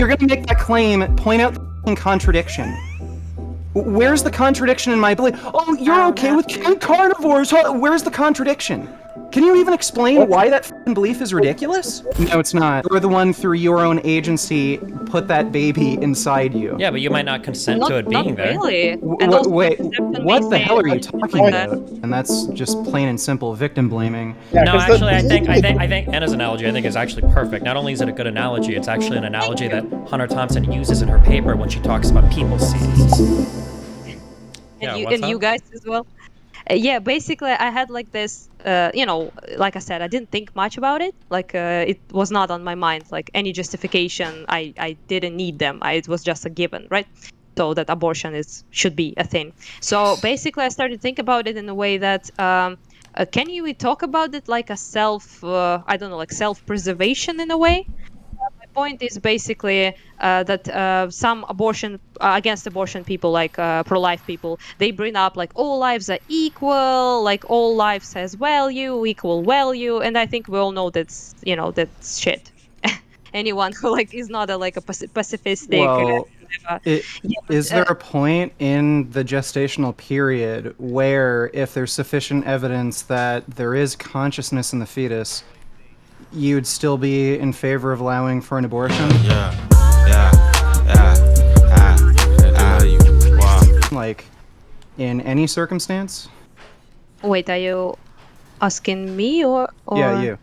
you're gonna make that claim, point out the contradiction. Where's the contradiction in my belief? Oh, you're okay with carnivores. Where's the contradiction? Can you even explain why that belief is ridiculous? No, it's not. You're the one through your own agency put that baby inside you. Yeah, but you might not consent to it being there. Really. Wait, what the hell are you talking about? And that's just plain and simple victim blaming. Yeah, No, 'cause actually, I think Anna's analogy is actually perfect. Not only is it a good analogy, it's actually an analogy that Hunter Thompson uses in her paper when she talks about people scenes. And you guys as well. Yeah, basically, I had like this, like I said, I didn't think much about it. Like, it was not on my mind. Like, any justification, I didn't need them. It was just a given, right? So that abortion should be a thing. So basically, I started to think about it in a way that, can you talk about it like a self-preservation in a way? My point is basically that some against abortion people, like pro-life people, they bring up like all lives are equal, like all lives has equal value, and I think we all know that's shit. Anyone who is not a pacifistic. Well, is there a point in the gestational period where, if there's sufficient evidence that there is consciousness in the fetus, you'd still be in favor of allowing for an abortion? Like, in any circumstance? Wait, are you asking me or? Yeah, you.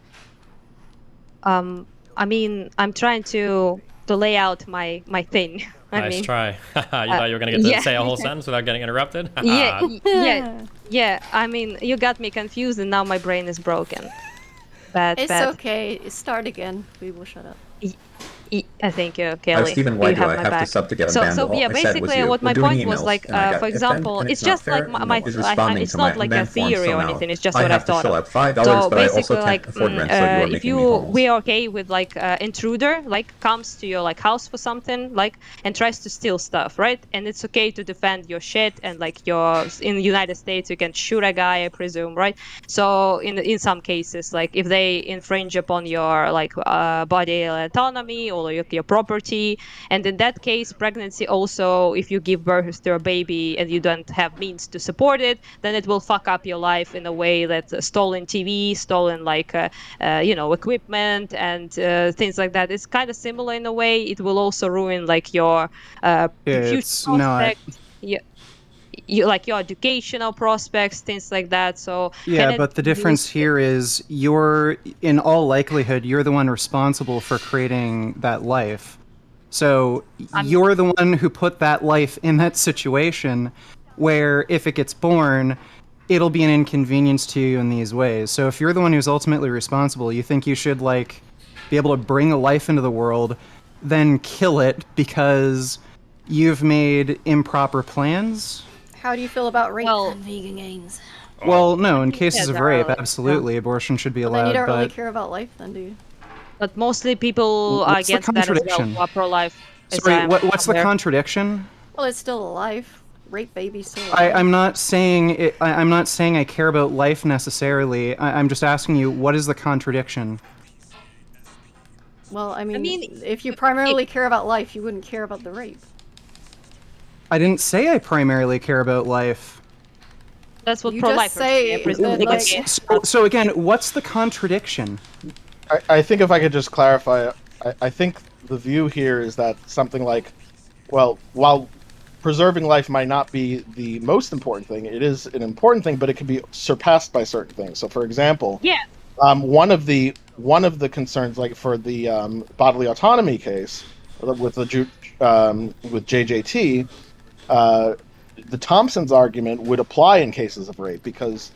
I mean, I'm trying to lay out my thing. Nice try. You thought you were gonna get to say a whole sentence without getting interrupted? yeah. I mean, you got me confused, and now my brain is broken. It's okay. Start again. We will shut up. Thank you, Kelly. Stephen, why do I have to sub to get on So yeah, basically, what my point was like, for example, it's just like my it's not like a theory or anything. It's just what I've thought of. So basically, like, if we are okay with like intruder like comes to your like house for something like and tries to steal stuff, right? And it's okay to defend your shit and like in the United States you can shoot a guy, I presume, right? So in some cases, like if they infringe upon your like body autonomy or your property, and in that case pregnancy also, if you give birth to a baby and you don't have means to support it, then it will fuck up your life in a way that stolen TV, stolen like equipment and things like that. It's kind of similar in a way. It will also ruin like your future prospects. Like your educational prospects, things like that. So yeah, but the difference here is in all likelihood, you're the one responsible for creating that life. So you're the one who put that life in that situation where if it gets born, it'll be an inconvenience to you in these ways. So if you're the one who's ultimately responsible, you think you should like be able to bring a life into the world, then kill it because you've made improper plans? How do you feel about rape and Vegain Gains? Well, no, in cases of rape, absolutely, abortion should be allowed. Then you don't really care about life, then, do you? But mostly people are against that as well, who are pro-life. Sorry, what's the contradiction? Well, it's still a life. Rape baby's still a life. I'm not saying I care about life necessarily. I'm just asking you, what is the contradiction? Well, I mean if you primarily care about life, you wouldn't care about the rape. I didn't say I primarily care about life. That's what pro-life say. So again, what's the contradiction? I think if I could just clarify, I think the view here is that something like, well, while preserving life might not be the most important thing, it is an important thing, but it can be surpassed by certain things. So, for example, one of the concerns, like for the bodily autonomy case with JJT. The Thompson's argument would apply in cases of rape because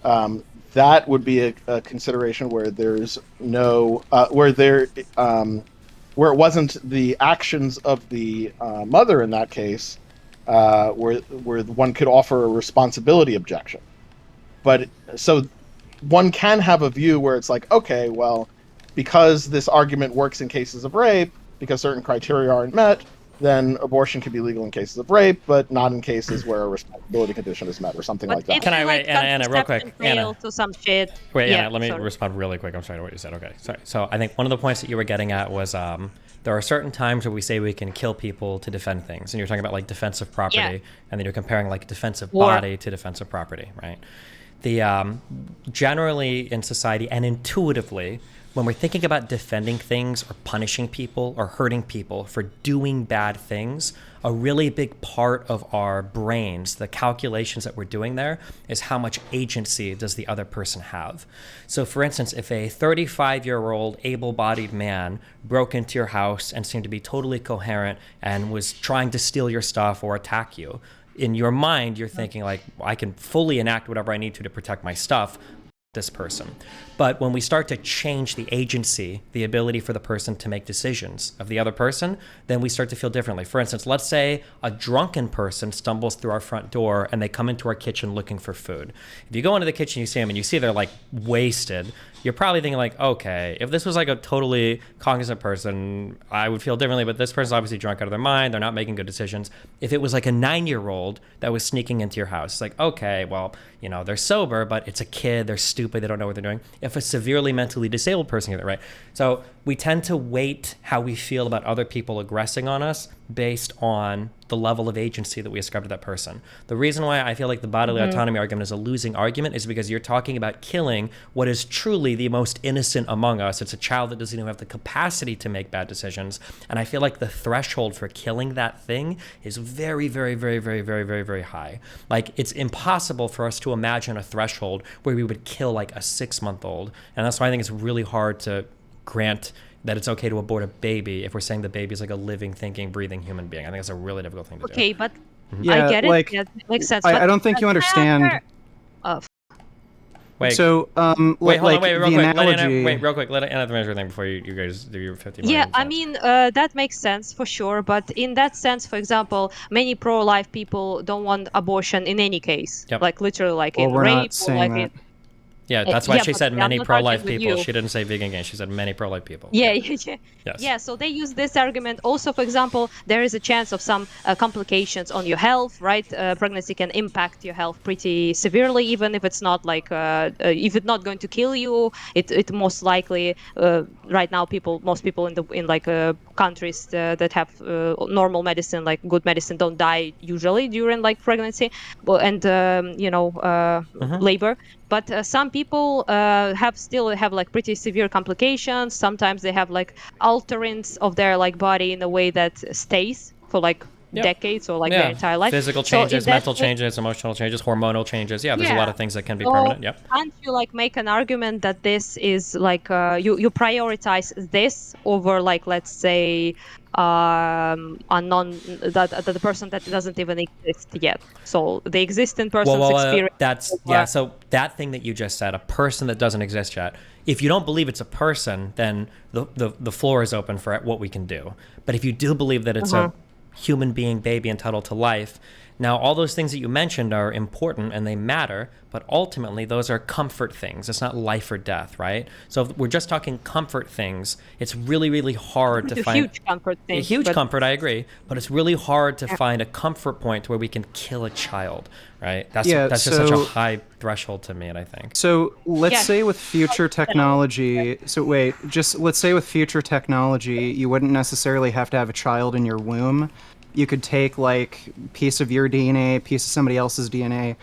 that would be a consideration where there's no where it wasn't the actions of the mother in that case where one could offer a responsibility objection. But so one can have a view where it's like, okay, well, because this argument works in cases of rape, because certain criteria aren't met, then abortion can be legal in cases of rape, but not in cases where a responsibility condition is met or something like that. Can I wait, Anna, real quick? Anna. To some shit. Wait, Anna, let me respond really quick. I'm sorry to what you said. Okay, sorry. So I think one of the points that you were getting at was There are certain times where we say we can kill people to defend things, and you're talking about like defensive property, and then you're comparing like defensive body to defensive property, right? The generally in society and intuitively, when we're thinking about defending things or punishing people or hurting people for doing bad things, a really big part of our brains, the calculations that we're doing there, is how much agency does the other person have. So for instance, if a 35-year-old able-bodied man broke into your house and seemed to be totally coherent and was trying to steal your stuff or attack you, in your mind, you're thinking like, I can fully enact whatever I need to protect my stuff, this person. But when we start to change the agency, the ability for the person to make decisions of the other person, then we start to feel differently. For instance, let's say a drunken person stumbles through our front door and they come into our kitchen looking for food. If you go into the kitchen, you see them and you see they're like wasted, you're probably thinking like, okay, if this was like a totally cognizant person, I would feel differently, but this person's obviously drunk out of their mind, they're not making good decisions. If it was like a 9-year-old that was sneaking into your house, it's like, okay, well, you know, they're sober, but it's a kid, they're stupid, they don't know what they're doing. If a severely mentally disabled person gets it right. So we tend to weight how we feel about other people aggressing on us based on the level of agency that we ascribe to that person. The reason why I feel like the bodily autonomy argument is a losing argument is because you're talking about killing what is truly the most innocent among us. It's a child that doesn't even have the capacity to make bad decisions. And I feel like the threshold for killing that thing is very, very, very, very, very, very, very high. Like, it's impossible for us to imagine a threshold where we would kill like a 6-month-old. And that's why I think it's really hard to grant that it's okay to abort a baby if we're saying the baby is like a living, thinking, breathing human being. I think that's a really difficult thing to do. Okay, but Yeah, I get it. like, Yeah, it makes sense. I don't think you understand. Wait, So, wait, hold on, wait, real quick. analogy... Real quick. Let Anna finish her thing before you guys do your 50 Yeah, minutes. I mean, that makes sense for sure. But in that sense, for example, many pro-life people don't want abortion in any case. Yep. Like literally, like Well, in we're rape not or saying like that. in. Yeah, that's why Yeah, she but said I'm many not pro-life arguing with people. you. She didn't say vegan gains. She said many pro-life people. Yeah. Yes. Yeah, so they use this argument. Also, for example, there is a chance of some complications on your health, right? Pregnancy can impact your health pretty severely, even if it's not like, if it's not going to kill you. It most likely, right now, most people in like countries that have normal medicine, like good medicine, don't die usually during like pregnancy, and labor. But some people still have like pretty severe complications. Sometimes they have like alterings of their like body in a way that stays for like decades or like their entire life. Physical changes, mental changes, emotional changes, hormonal changes. Yeah, there's a lot of things that can be permanent. Yep. Can't you like make an argument that this is like you prioritize this over like, let's say, the person that doesn't even exist yet? So the existing person's experience. So that thing that you just said, a person that doesn't exist yet. If you don't believe it's a person, then the floor is open for what we can do. But if you do believe that it's a human being, baby entitled to life, now all those things that you mentioned are important and they matter, but ultimately those are comfort things. It's not life or death, right? So if we're just talking comfort things, it's really, really hard to find a huge comfort thing. A huge comfort, I agree, but it's really hard to find a comfort point where we can kill a child, right? That's just such a high threshold to me, and I think. So let's say with future technology, let's say with future technology, you wouldn't necessarily have to have a child in your womb. You could take like a piece of your DNA, piece of somebody else's DNA,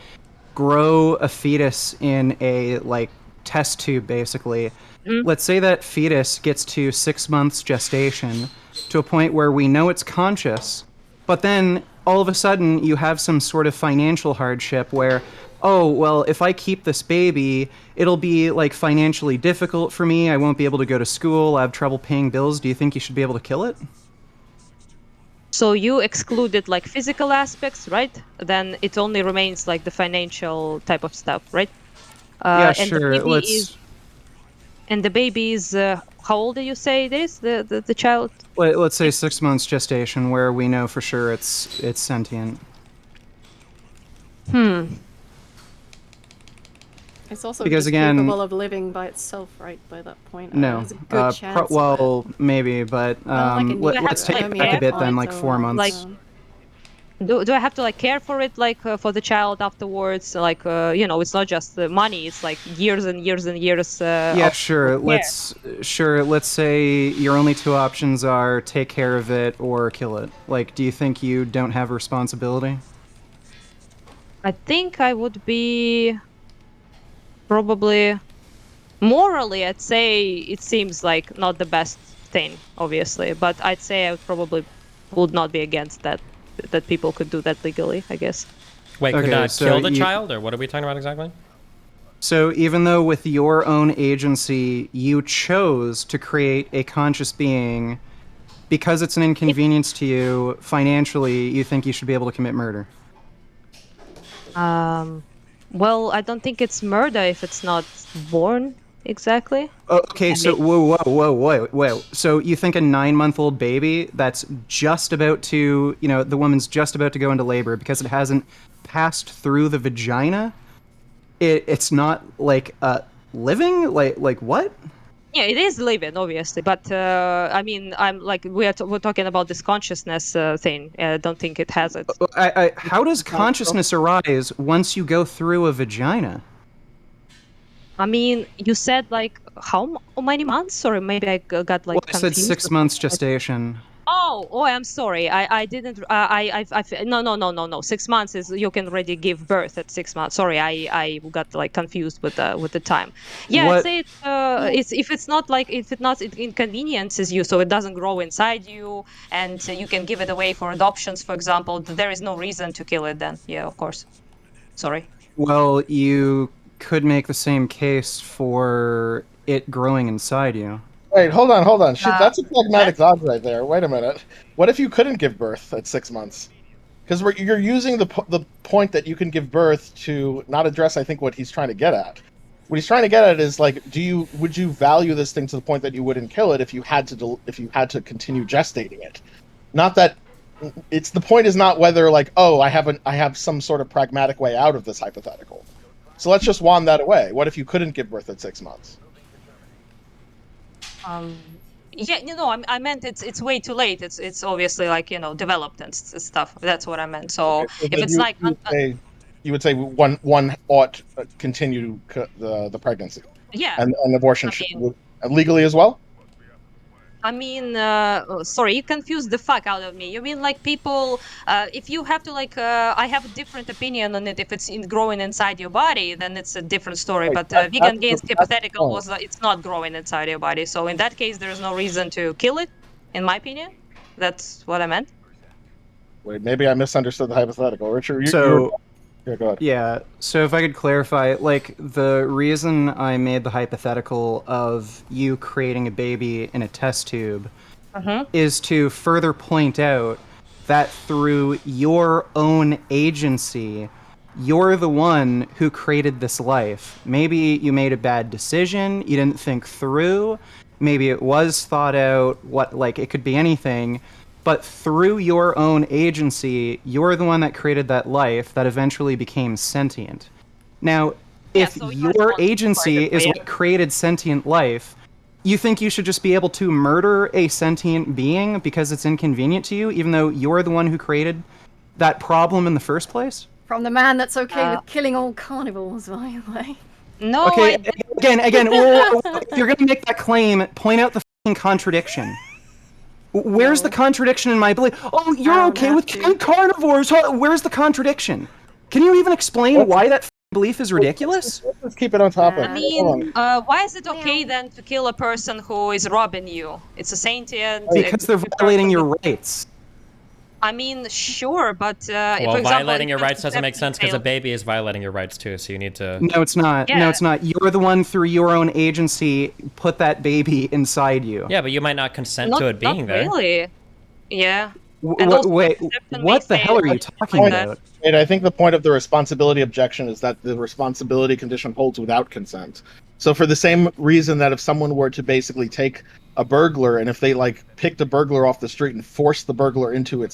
grow a fetus in a like test tube, basically. Let's say that fetus gets to 6 months gestation to a point where we know it's conscious, but then all of a sudden you have some sort of financial hardship where, oh, well, if I keep this baby, it'll be like financially difficult for me. I won't be able to go to school. I have trouble paying bills. Do you think you should be able to kill it? So you excluded like physical aspects, right? Then it only remains like the financial type of stuff, right? Yeah, and sure. The baby is how old do you say it is? The child? Let's say 6 months gestation, where we know for sure it's sentient. It's also because capable of living by itself, right? By that point, no. There's a good chance. Maybe, but let's take it back a bit then, like 4 months. do I have to like care for it, like for the child afterwards? Like it's not just the money; it's like years and years and years. Yeah, of sure. Let's say your only two options are take care of it or kill it. Like, do you think you don't have responsibility? I think I would be probably morally. I'd say it seems like not the best thing, obviously, but I'd say I probably would not be against that people could do that legally, I guess. Wait, could not kill the child, or what are we talking about exactly? So even though with your own agency you chose to create a conscious being, because it's an inconvenience to you financially, you think you should be able to commit murder? Well, I don't think it's murder if it's not born exactly. Okay, so whoa. So you think a 9-month-old baby that's just about to, the woman's just about to go into labor because it hasn't passed through the vagina? It's not like living? Like what? Yeah, it is living, obviously, but I mean, I'm like we're talking about this consciousness thing. I don't think it has it. How does consciousness arise once you go through a vagina? I mean, you said like how many months, or maybe I got like confused. I said 6 months gestation. Oh, I'm sorry. I didn't. No. 6 months is you can already give birth at 6 months. Sorry, I got like confused with the time. Yeah, I'd say it's if it's not like if it not it inconveniences you, so it doesn't grow inside you, and you can give it away for adoptions, for example. There is no reason to kill it. Then, yeah, of course. Sorry. Well, you could make the same case for it growing inside you. Wait, hold on. Shit, that's a pragmatic dodge right there. Wait a minute. What if you couldn't give birth at 6 months? Because you're using the point that you can give birth to not address, I think, what he's trying to get at. What he's trying to get at is like, would you value this thing to the point that you wouldn't kill it if you had to continue gestating it? Not that it's the point is not whether like, oh, I have some sort of pragmatic way out of this hypothetical. So let's just wand that away. What if you couldn't give birth at 6 months? Yeah, I meant it's way too late. It's obviously like developed and stuff. That's what I meant. So if it's like you would say one ought continue the pregnancy. Yeah, and abortion legally as well. I mean, sorry, you confused the fuck out of me. You mean like people, if you have to like, I have a different opinion on it. If it's growing inside your body, then it's a different story. But Vegain Gains hypothetical was it's not growing inside your body. So in that case, there's no reason to kill it, in my opinion. That's what I meant. Wait, maybe I misunderstood the hypothetical. Richard, yeah, go ahead. Yeah, so if I could clarify, like, the reason I made the hypothetical of you creating a baby in a test tube is to further point out that through your own agency, you're the one who created this life. Maybe you made a bad decision, you didn't think through, maybe it was thought out, it could be anything. But through your own agency, you're the one that created that life that eventually became sentient. Now, if your agency is what created sentient life, you think you should just be able to murder a sentient being because it's inconvenient to you, even though you're the one who created that problem in the first place? From the man that's okay with killing all carnivores, by the way. No. Okay, again, if you're going to make that claim, point out the fucking contradiction. Where's the contradiction in my belief? Oh, you're okay with killing carnivores. Where's the contradiction? Can you even explain why that belief is ridiculous? Let's keep it on topic. I mean, why is it okay then to kill a person who is robbing you? It's a sentient. Because they're violating your rights. I mean, sure, but for example, violating your rights doesn't make sense because a baby is violating your rights too. So you need to. No, it's not. Yeah. No, it's not. You're the one through your own agency put that baby inside you. Yeah, but you might not consent to it being there. Really? Yeah. Wait, what the hell are you talking about? And I think the point of the responsibility objection is that the responsibility condition holds without consent. So for the same reason that if someone were to basically take a burglar and if they like picked a burglar off the street and forced the burglar into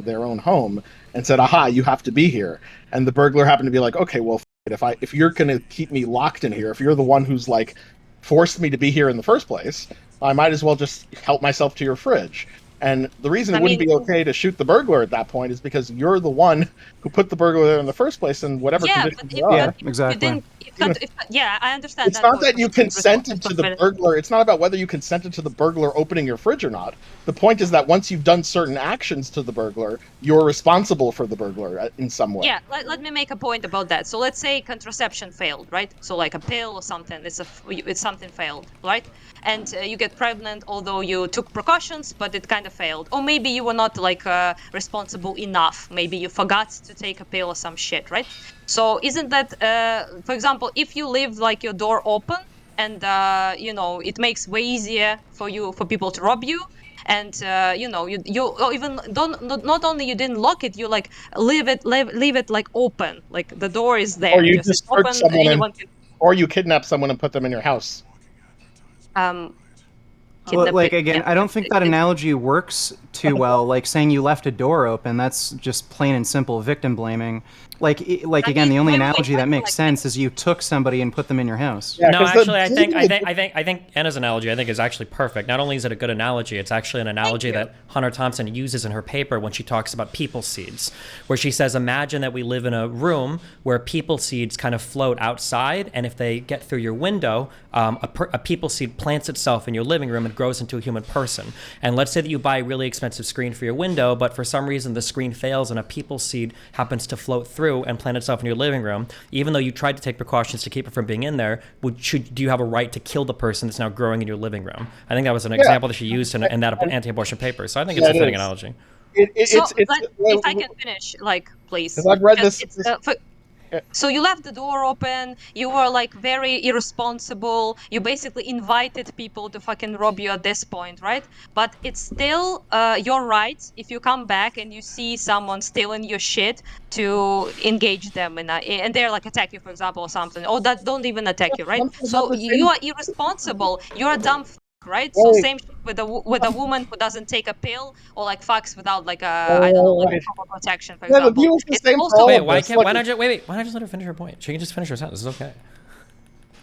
their own home and said, aha, you have to be here. And the burglar happened to be like, okay, well, if you're going to keep me locked in here, if you're the one who's like forced me to be here in the first place, I might as well just help myself to your fridge. And the reason it wouldn't be okay to shoot the burglar at that point is because you're the one who put the burglar there in the first place, and whatever conditions there are. Yeah, exactly. I understand. It's not that you consented to the burglar. It's not about whether you consented to the burglar opening your fridge or not. The point is that once you've done certain actions to the burglar, you're responsible for the burglar in some way. Yeah, let me make a point about that. So let's say contraception failed, right? So like a pill or something, it's something failed, right? And you get pregnant, although you took precautions, but it kind of failed. Or maybe you were not like responsible enough. Maybe you forgot to take a pill or some shit, right? So isn't that, for example, if you leave like your door open and it makes way easier for people to rob you, and you even not only you didn't lock it, you like leave it like open, like the door is there. Or you just hurt someone, or you kidnap someone and put them in your house. Well, like again, I don't think that analogy works too well. Like saying you left a door open, that's just plain and simple victim blaming. Like again, the only analogy that makes sense is you took somebody and put them in your house. Yeah, no, actually, I think Anna's analogy is actually perfect. Not only is it a good analogy, it's actually an analogy that Hunter Thompson uses in her paper when she talks about people seeds, where she says, imagine that we live in a room where people seeds kind of float outside, and if they get through your window, a people seed plants itself in your living room and grows into a human person. And let's say that you buy a really expensive screen for your window, but for some reason the screen fails and a people seed happens to float through and plant itself in your living room. Even though you tried to take precautions to keep it from being in there, do you have a right to kill the person that's now growing in your living room? I think that was an example that she used in that anti-abortion paper. So I think it's a fitting analogy. If I can finish, like, please. I've read this. So you left the door open, you were like very irresponsible, you basically invited people to fucking rob you at this point, right? But it's still your right, if you come back and you see someone stealing your shit, to engage them and they're like attack you, for example, or something, or that don't even attack you, right? So you are irresponsible, you're a dumb right? So same shit with a woman who doesn't take a pill or like fucks without like I don't know, like proper protection, for example. Why not just let her finish her point? She can just finish her sentence. It's okay.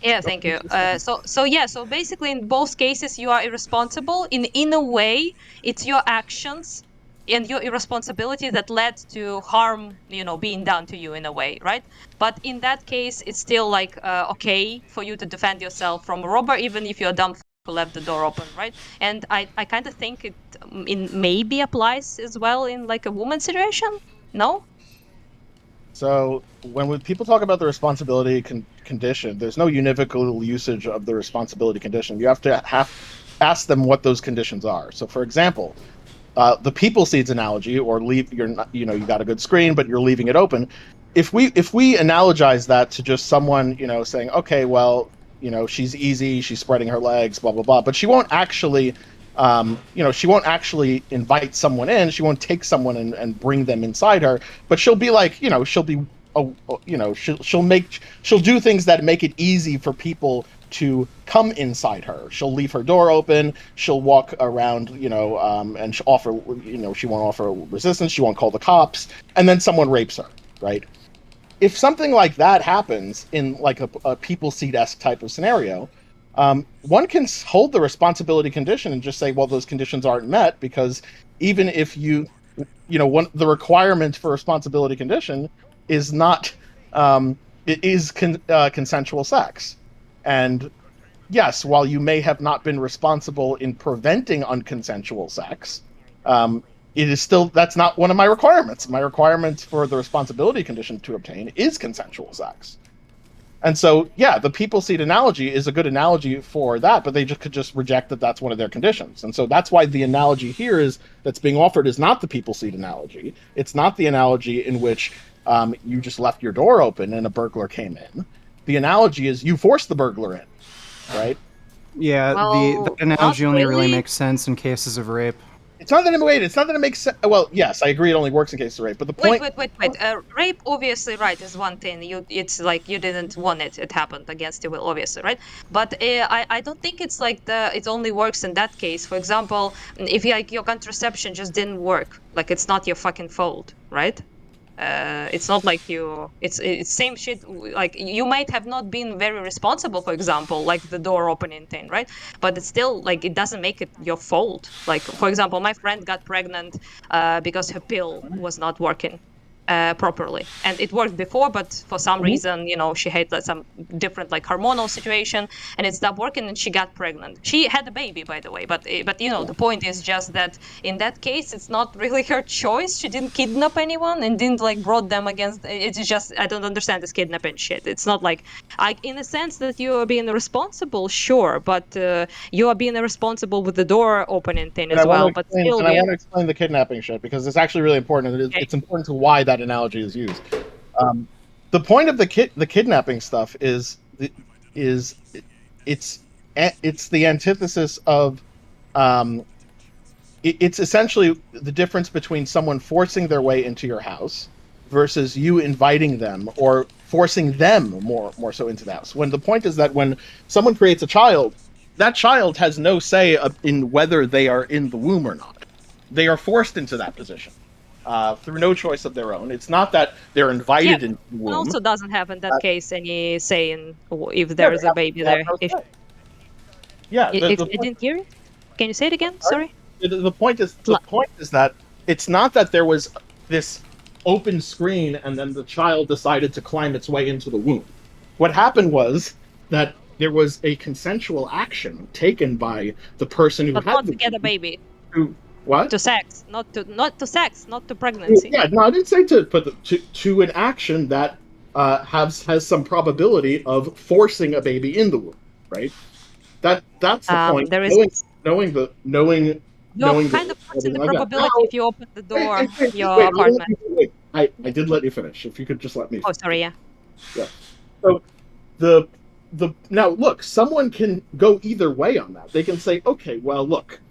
Yeah, thank you. So basically, in both cases, you are irresponsible. In a way, it's your actions and your irresponsibility that led to harm, being done to you in a way, right? But in that case, it's still like okay for you to defend yourself from a robber, even if you're dumb who left the door open, right? And I kind of think it maybe applies as well in like a woman situation. No. So when people talk about the responsibility condition, there's no univocal usage of the responsibility condition. You have to ask them what those conditions are. So, for example, the people seeds analogy, or you got a good screen, but you're leaving it open. If we analogize that to just someone, saying, okay, well, she's easy, she's spreading her legs, blah blah blah, but she won't actually. She won't actually invite someone in. She won't take someone and bring them inside her. But she'll be like, she'll do things that make it easy for people to come inside her. She'll leave her door open. She'll walk around, and she'll offer, she won't offer resistance. She won't call the cops, and then someone rapes her, right? If something like that happens in like a people seed-esque type of scenario. One can hold the responsibility condition and just say, well, those conditions aren't met, because even if the requirement for responsibility condition is not, it is consensual sex. And yes, while you may have not been responsible in preventing unconsensual sex, it is still, that's not one of my requirements. My requirement for the responsibility condition to obtain is consensual sex. And so, yeah, the people seed analogy is a good analogy for that, but they could just reject that that's one of their conditions. And so that's why the analogy here that's being offered is not the people seed analogy. It's not the analogy in which you just left your door open and a burglar came in. The analogy is you forced the burglar in, right? Yeah, the analogy only really makes sense in cases of rape. It's not that it makes sense. Well, yes, I agree. It only works in case of rape. But the point. Wait. Rape, obviously, right, is one thing. It's like you didn't want it. It happened against your will, obviously, right? But I don't think it's like it only works in that case. For example, if your contraception just didn't work, like it's not your fucking fault, right? It's not like it's same shit. Like you might have not been very responsible, for example, like the door opening thing, right? But it's still like it doesn't make it your fault. Like for example, my friend got pregnant because her pill was not working properly, and it worked before, but for some reason, she had some different like hormonal situation, and it stopped working, and she got pregnant. She had a baby, by the way, but the point is just that in that case, it's not really her choice. She didn't kidnap anyone and didn't like brought them against. It's just I don't understand this kidnapping shit. It's not like in a sense that you are being responsible, sure, but you are being responsible with the door opening thing as well. But still, I want to explain the kidnapping shit because it's actually really important. And it's important to why that analogy is used. The point of the kidnapping stuff is it's the antithesis of it's essentially the difference between someone forcing their way into your house versus you inviting them or forcing them more so into the house. When the point is that when someone creates a child, that child has no say in whether they are in the womb or not. They are forced into that position through no choice of their own. It's not that they're invited into the womb. Also doesn't have in that case any say in if there is a baby there. I didn't hear it. Can you say it again? Sorry. The point is that it's not that there was this open screen and then the child decided to climb its way into the womb. What happened was that there was a consensual action taken by the person who but had not to get a baby. What? To sex, not to sex, not to pregnancy. Yeah, no, I didn't say to an action that has some probability of forcing a baby in the womb, right? That's the point. There is knowing you're kind of forcing the probability if you open the door your apartment. I did let you finish. If you could just let me. Oh, sorry. Yeah. So the now look, someone can go either way on that. They can say, okay, well, look.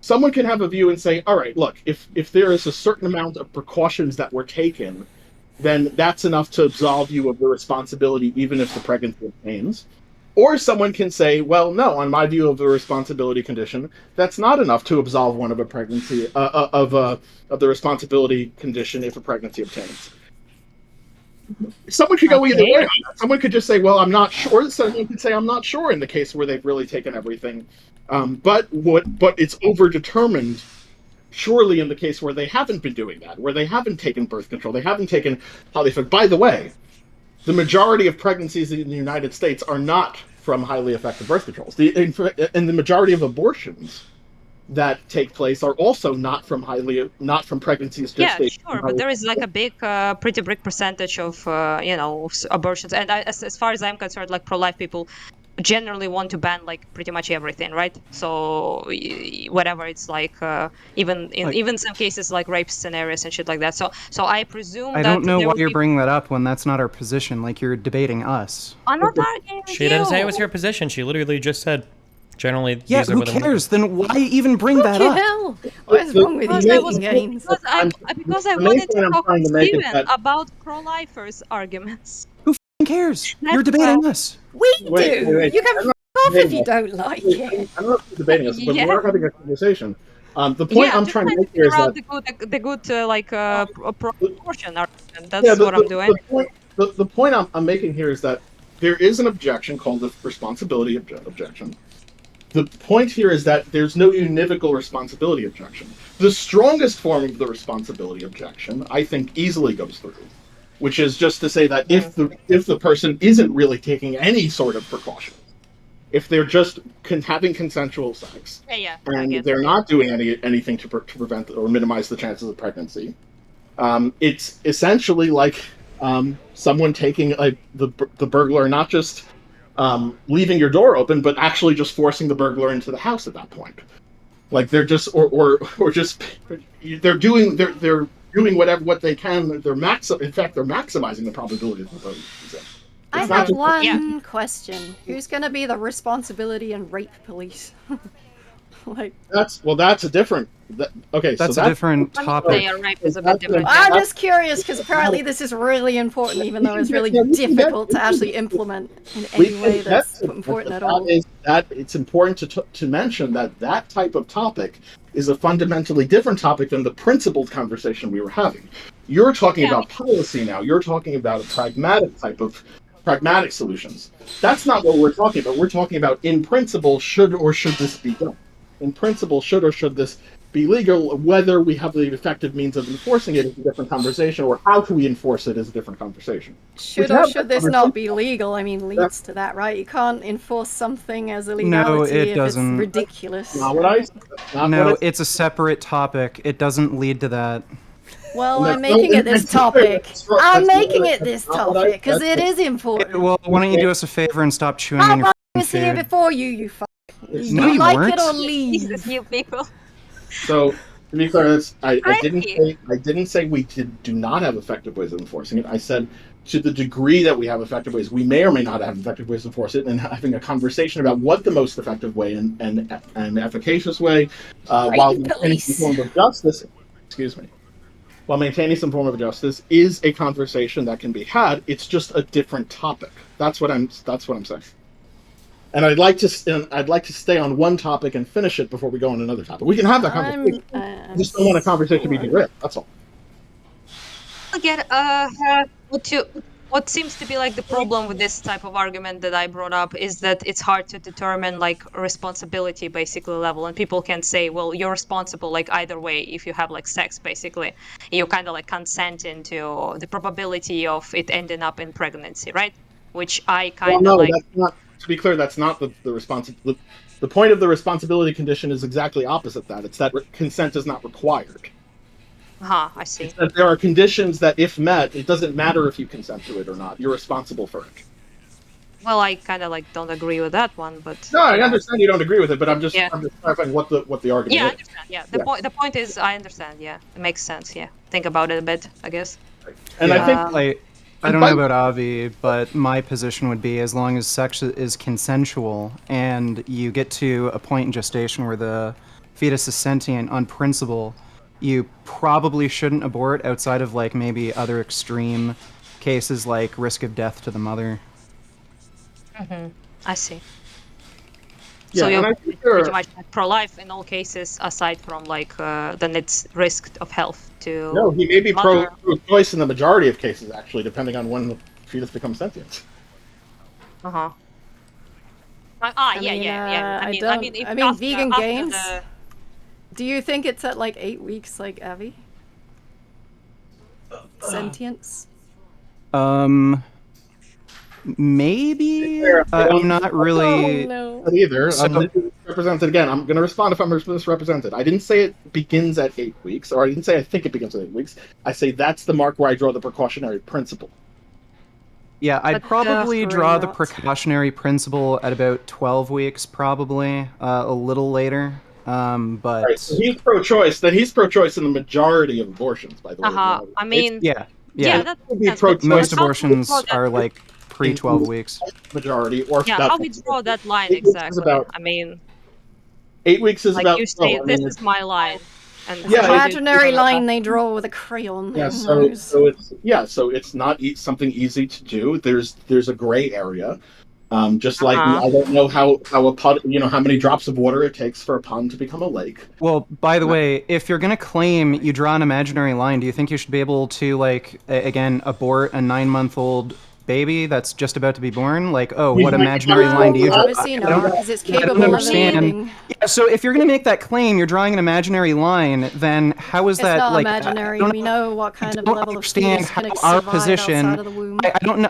Someone can have a view and say, all right, look, if there is a certain amount of precautions that were taken, then that's enough to absolve you of the responsibility, even if the pregnancy obtains. Or someone can say, well, no, on my view of the responsibility condition, that's not enough to absolve one of a pregnancy of the responsibility condition if a pregnancy obtains. Someone could go either way. Someone could just say, well, I'm not sure. Someone could say, I'm not sure in the case where they've really taken everything. But it's overdetermined, surely, in the case where they haven't been doing that, where they haven't taken birth control, they haven't taken polyfig. By the way, the majority of pregnancies in the United States are not from highly effective birth controls. And the majority of abortions that take place are also not from pregnancies. Yeah, sure, but there is like a pretty big percentage of abortions, and as far as I'm concerned, like pro-life people generally want to ban like pretty much everything, right? So whatever, it's like even some cases like rape scenarios and shit like that. So I presume I don't know why you're bringing that up when that's not our position. Like you're debating us. I'm not arguing with She didn't say it was your position. She literally just said generally. Yeah, who cares? Then why even bring that up? Hell? What is wrong with you, Vegain Gains? Because I wanted to talk to Steven about pro-lifers' arguments. Who cares? You're debating us. We do. You can off if you don't like it. I'm not debating us, but we are having a conversation. The point I'm trying to make here is that the good proportion argument. That's what I'm doing. The point I'm making here is that there is an objection called the responsibility objection. The point here is that there's no univocal responsibility objection. The strongest form of the responsibility objection, I think, easily goes through, which is just to say that if the person isn't really taking any sort of precaution, if they're just having consensual sex, and they're not doing anything to prevent or minimize the chances of pregnancy, it's essentially like someone taking the burglar, not just leaving your door open, but actually just forcing the burglar into the house at that point. Like they're just they're doing what they can. In fact, they're maximizing the probability of the burglary. I have one question. Who's going to be the responsibility and rape police? Like that's a different. Okay, that's a different topic. Rape is a bit different. I'm just curious because apparently this is really important, even though it's really difficult to actually implement in any way that's important at all. It's important to mention that type of topic is a fundamentally different topic than the principled conversation we were having. You're talking about policy now. You're talking about a pragmatic solutions. That's not what we're talking about. We're talking about, in principle, should or should this be done? In principle, should or should this be legal? Whether we have the effective means of enforcing it is a different conversation, or how can we enforce it is a different conversation. Should or should this not be legal? I mean, leads to that, right? You can't enforce something as a legality if it's ridiculous. It's a separate topic. It doesn't lead to that. Well, I'm making it this topic. I'm making it this topic because it is important. Well, why don't you do us a favor and stop chewing on your food? I was here before you fuck. No, you like weren't. it or leave. You people. So, to be clear, I didn't say we do not have effective ways of enforcing it. I said to the degree that we have effective ways, we may or may not have effective ways to enforce it, and having a conversation about what the most effective way and efficacious way, while maintaining some form of justice. Excuse me. While maintaining some form of justice is a conversation that can be had. It's just a different topic. That's what I'm saying. And I'd like to stay on one topic and finish it before we go on another topic. We can have that conversation. I just don't want a conversation to be derailed. That's all. Again, what seems to be like the problem with this type of argument that I brought up is that it's hard to determine like responsibility basically level, and people can say, well, you're responsible like either way if you have like sex basically. You kind of like consent into the probability of it ending up in pregnancy, right? Which I kind of that's not. To be clear, that's not the responsibility. The point of the responsibility condition is exactly opposite that. It's that consent is not required. I see. It's that there are conditions that, if met, it doesn't matter if you consent to it or not. You're responsible for it. Well, I kind of like don't agree with that one, but no, I understand you don't agree with it, but I'm just clarifying what the argument is. I understand. Yeah, the point is, I understand. Yeah, it makes sense. Yeah, think about it a bit, I guess. And I think I don't know about Avi, but my position would be as long as sex is consensual and you get to a point in gestation where the fetus is sentient on principle, you probably shouldn't abort outside of like maybe other extreme cases like risk of death to the mother. I see. Yeah, so you're pretty much pro-life in all cases, aside from like then it's risk of health to. No, he may be pro-choice in the majority of cases, actually, depending on when the fetus becomes sentient. Yeah. I mean, Vegain Gains. Do you think it's at like 8 weeks, like Avi? Sentience. Maybe. I'm not really either. Represented again. I'm going to respond if I'm misrepresented. I didn't say it begins at 8 weeks, or I didn't say I think it begins at 8 weeks. I say that's the mark where I draw the precautionary principle. Yeah, I'd probably draw the precautionary principle at about 12 weeks, probably a little later. But right, so he's pro-choice. Then he's pro-choice in the majority of abortions, by the way. I mean, yeah. That most abortions are like pre-12 weeks. Majority, or how we draw that line exactly? I mean, 8 weeks is like about. You say, this is my line. And imaginary line they draw with a crayon. Yeah, so it's not something easy to do. There's a gray area. Just like I don't know how a pond, how many drops of water it takes for a pond to become a lake. Well, by the way, if you're gonna claim you draw an imaginary line, do you think you should be able to again abort a 9-month-old baby that's just about to be born? Like, what imaginary line do you draw? Obviously not, because it's capable of leaving. Yeah, so if you're going to make that claim, you're drawing an imaginary line, then how is that not imaginary? We know what kind of level of fetus can our survive position, outside of the womb.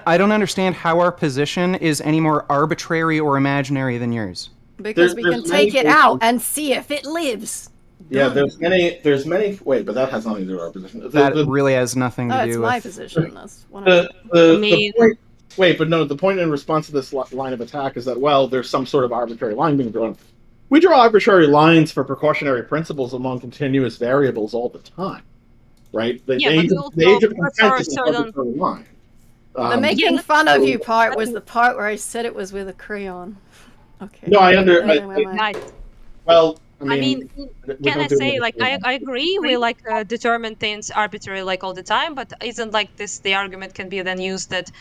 I don't understand how our position is any more arbitrary or imaginary than yours. Because we can take it out and see if it lives. Yeah, there's many. Wait, but that has nothing to do with our position. That really has nothing to do with. It's my position. That's one the point. Wait, but no. The point in response to this line of attack is that there's some sort of arbitrary line being drawn. We draw arbitrary lines for precautionary principles among continuous variables all the time, right? The age of consent is an arbitrary line. The making fun of you part was the part where I said it was with a crayon. Okay. No, I under. Well. I mean, can I say, like, I agree we like determine things arbitrarily like all the time, but isn't like this the argument can be then used that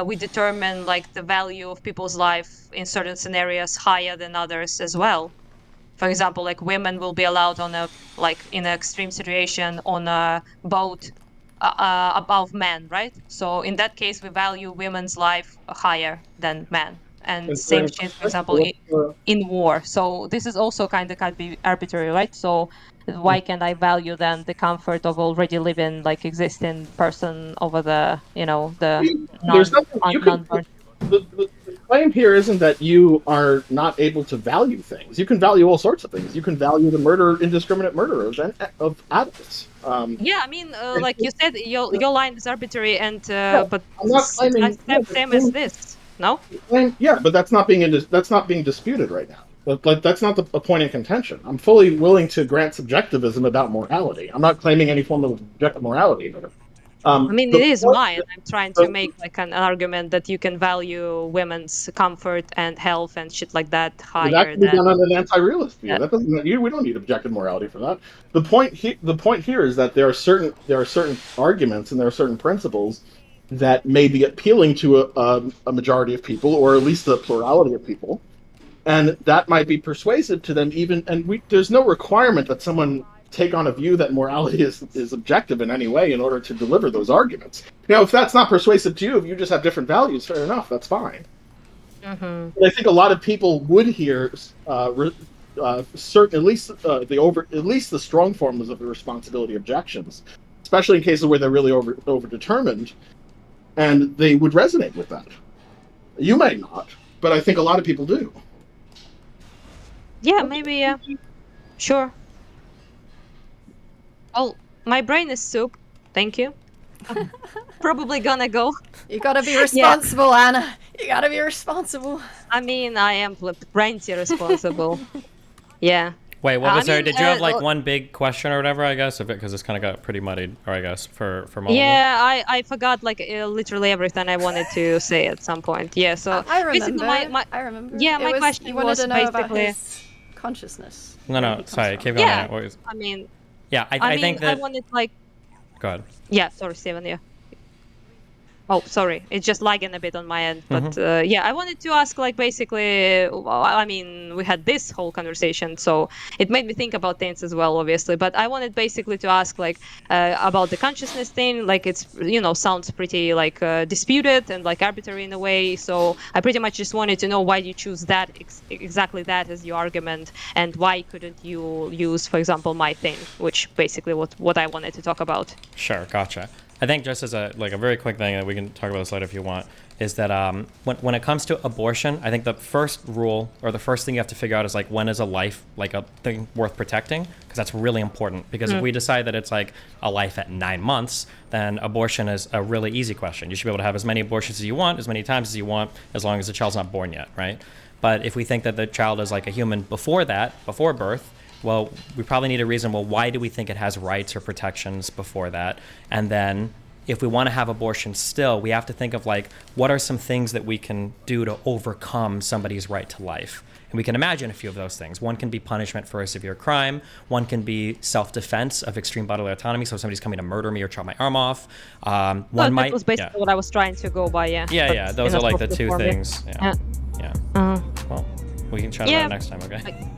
we determine like the value of people's life in certain scenarios higher than others as well. For example, like women will be allowed on a like in an extreme situation on a boat above men, right? So in that case, we value women's life higher than men. And same shit, for example, in war. So this is also kind of can't be arbitrary, right? So why can't I value then the comfort of already living, like existing person over the, you know, the there's nothing you can. The claim here isn't that you are not able to value things. You can value all sorts of things. You can value the indiscriminate murder of adults. Yeah, I mean, like you said, your line is arbitrary, and but I'm not claiming same as this. No. Yeah, but that's not being disputed right now. But that's not a point in contention. I'm fully willing to grant subjectivism about morality. I'm not claiming any form of objective morality. I mean, it is mine. I'm trying to make like an argument that you can value women's comfort and health and shit like that higher. That can be done on an anti-realist view. That doesn't. We don't need objective morality for that. The point here is that there are certain arguments and there are certain principles that may be appealing to a majority of people, or at least a plurality of people, and that might be persuasive to them. There's no requirement that someone take on a view that morality is objective in any way in order to deliver those arguments. If that's not persuasive to you, if you just have different values, fair enough, that's fine. Mm-hmm. But I think a lot of people would hear certain, at least the strong forms of the responsibility objections, especially in cases where they're really overdetermined, and they would resonate with that. You may not, but I think a lot of people do. Yeah, maybe. Yeah, sure. Oh, my brain is soup. Thank you. Probably gonna go. You gotta be responsible, Anna. You gotta be responsible. I mean, I am plenty responsible. Yeah. Wait, what was there? Did you have like one big question or whatever? I guess because this kind of got pretty muddied. Or I guess for Molly. Yeah, I forgot like literally everything I wanted to say at some point. Yeah, so I remember. I remember. Yeah, my question you was to know basically about his consciousness. No, sorry, keep going. Yeah, I mean. Yeah, I think that. I wanted like. Go ahead. Yeah, sorry, Steven. Yeah. Oh, sorry. It's just lagging a bit on my end. But I wanted to ask, like, basically, I mean, we had this whole conversation, so it made me think about things as well, obviously. But I wanted basically to ask, like, about the consciousness thing. Like, it's, sounds pretty, like, disputed and, like, arbitrary in a way. So I pretty much just wanted to know why you choose that, exactly that as your argument, and why couldn't you use, for example, my thing, which basically what I wanted to talk about. Sure, gotcha. I think just as a very quick thing, and we can talk about this later if you want, is that when it comes to abortion, I think the first rule or the first thing you have to figure out is like when is a life like a thing worth protecting, because that's really important. Because if we decide that it's like a life at 9 months, then abortion is a really easy question. You should be able to have as many abortions as you want, as many times as you want, as long as the child's not born yet, right? But if we think that the child is like a human before birth, well, we probably need a reason, why do we think it has rights or protections before that? And then if we want to have abortion still, we have to think of like, what are some things that we can do to overcome somebody's right to life? And we can imagine a few of those things. One can be punishment for a severe crime. One can be self-defense of extreme bodily autonomy. So if somebody's coming to murder me or chop my arm off. That was basically what I was trying to go by, yeah. Yeah, those are like the two things. Yeah. Well, we can chat about it next time, okay?